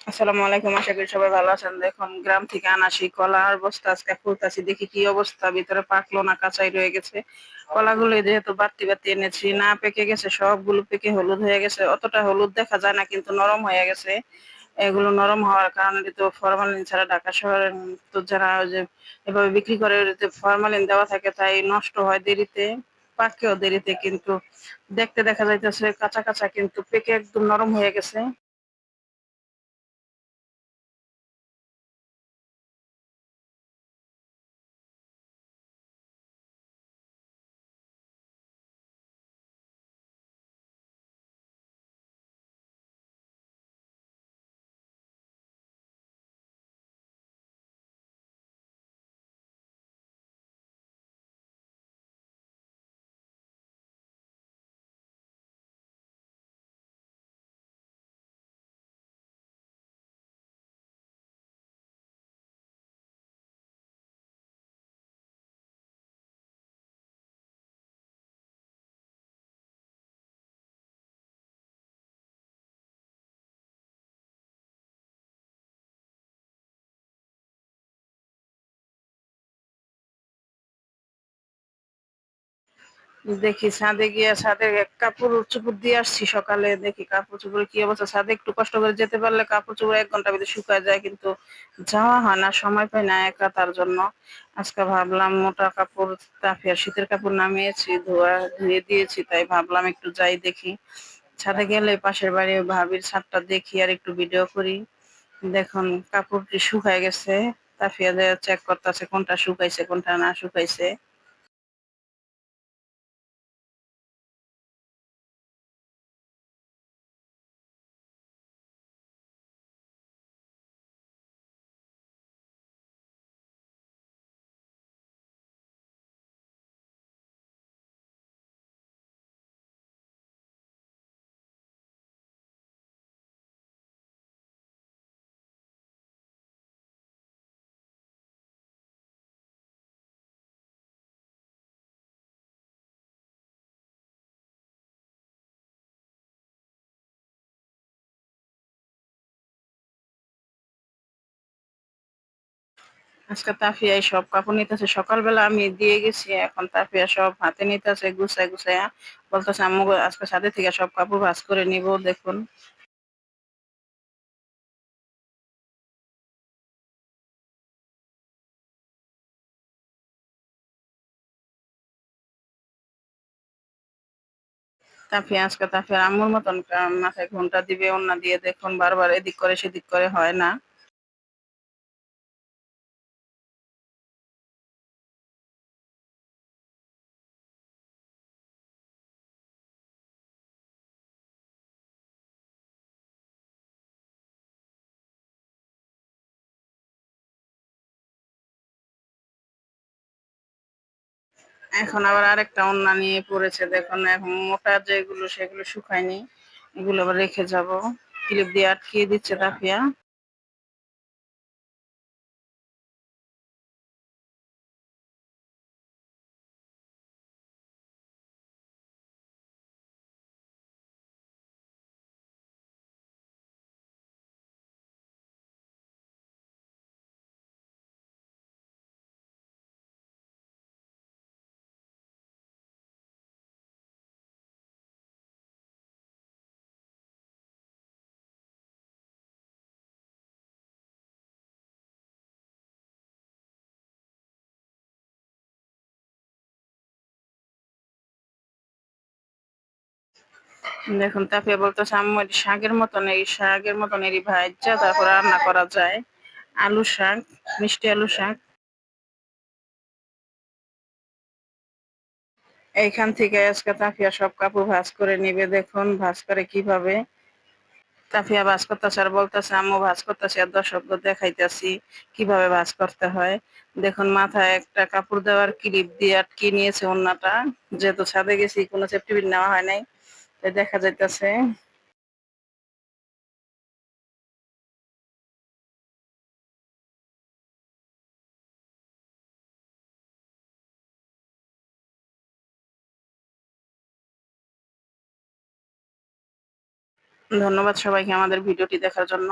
আসসালামু আলাইকুম। আশা করি সবাই ভালো আছেন। দেখুন গ্রাম থেকে আনা সেই কলার বস্তা আজকে খুলতাছি, দেখি কি অবস্থা, ভিতরে পাকলো না কাঁচাই রয়ে গেছে। কলাগুলো যেহেতু বাড়তি বাড়তি এনেছি, না পেকে গেছে, সবগুলো পেকে হলুদ হয়ে গেছে। অতটা হলুদ দেখা যায় না কিন্তু নরম হয়ে গেছে। এগুলো নরম হওয়ার কারণে কিন্তু ফরমালিন ছাড়া ঢাকা শহরের তো যারা ওই যে এভাবে বিক্রি করে ওটাতে ফরমালিন দেওয়া থাকে, তাই নষ্ট হয় দেরিতে, পাকেও দেরিতে, কিন্তু দেখতে দেখা যাইতেছে কাঁচা কাঁচা কিন্তু পেকে একদম নরম হয়ে গেছে। দেখি ছাদে গিয়ে ছাদে কাপড় চোপড় দিয়ে আসছি সকালে, দেখি কাপড় চোপড়ের কি অবস্থা। ছাদে একটু কষ্ট করে যেতে পারলে কাপড় চোপড় 1 ঘন্টার ভিতরে শুকায় যায়, কিন্তু যাওয়া হয় না, সময় পাই না একা, তার জন্য আজকে ভাবলাম মোটা কাপড় তাফিয়া শীতের কাপড় নামিয়েছি, ধুয়ে দিয়েছি, তাই ভাবলাম একটু যাই দেখি। ছাদে গেলে পাশের বাড়ি ভাবির ছাদটা দেখি আর একটু ভিডিও করি। দেখুন কাপড়টি শুকায় গেছে, তাফিয়া চেক করতেছে কোনটা শুকাইছে কোনটা না শুকাইছে। আজকে তাফিয়া এই সব কাপড় নিতেছে, সকালবেলা আমি দিয়ে গেছি, এখন তাফিয়া সব হাতে নিতেছে গুছায় গুছাইয়া, বলতেছে আম্মু গো, আজকে ছাদে থেকে সব কাপড় ভাঁজ করে নিব। দেখুন তাফিয়া আজকে তাফিয়ার আম্মুর মতন মাথায় ঘোমটা দিবে, ওড়না দিয়ে, দেখুন বারবার এদিক করে সেদিক করে, হয় না। এখন আবার আরেকটা ওড়না নিয়ে পড়েছে, দেখুন এখন মোটা যেগুলো সেগুলো শুকায়নি, এগুলো আবার রেখে যাব, ক্লিপ দিয়ে আটকিয়ে দিচ্ছে তাফিয়া। দেখুন তাফিয়া বলতেছে আম্মু এটি শাকের মতন, এই শাকের মতন এরই ভাইজা তারপর রান্না করা যায়, আলু শাক, মিষ্টি আলু শাক। এইখান থেকে আজকে তাফিয়া সব কাপড় ভাঁজ করে নিবে, দেখুন ভাঁজ করে কিভাবে। তাফিয়া ভাঁজ করতেছে আর বলতেছে আম্মু ভাঁজ করতেছি আর দর্শকদের দেখাইতেছি কিভাবে ভাঁজ করতে হয়। দেখুন মাথায় একটা কাপড় দেওয়ার ক্লিপ দিয়ে আটকে নিয়েছে ওড়নাটা, যেহেতু ছাদে গেছি কোনো সেফটি পিন নেওয়া হয় নাই, তাই দেখা যাইতেছে। ধন্যবাদ সবাইকে আমাদের ভিডিওটি দেখার জন্য।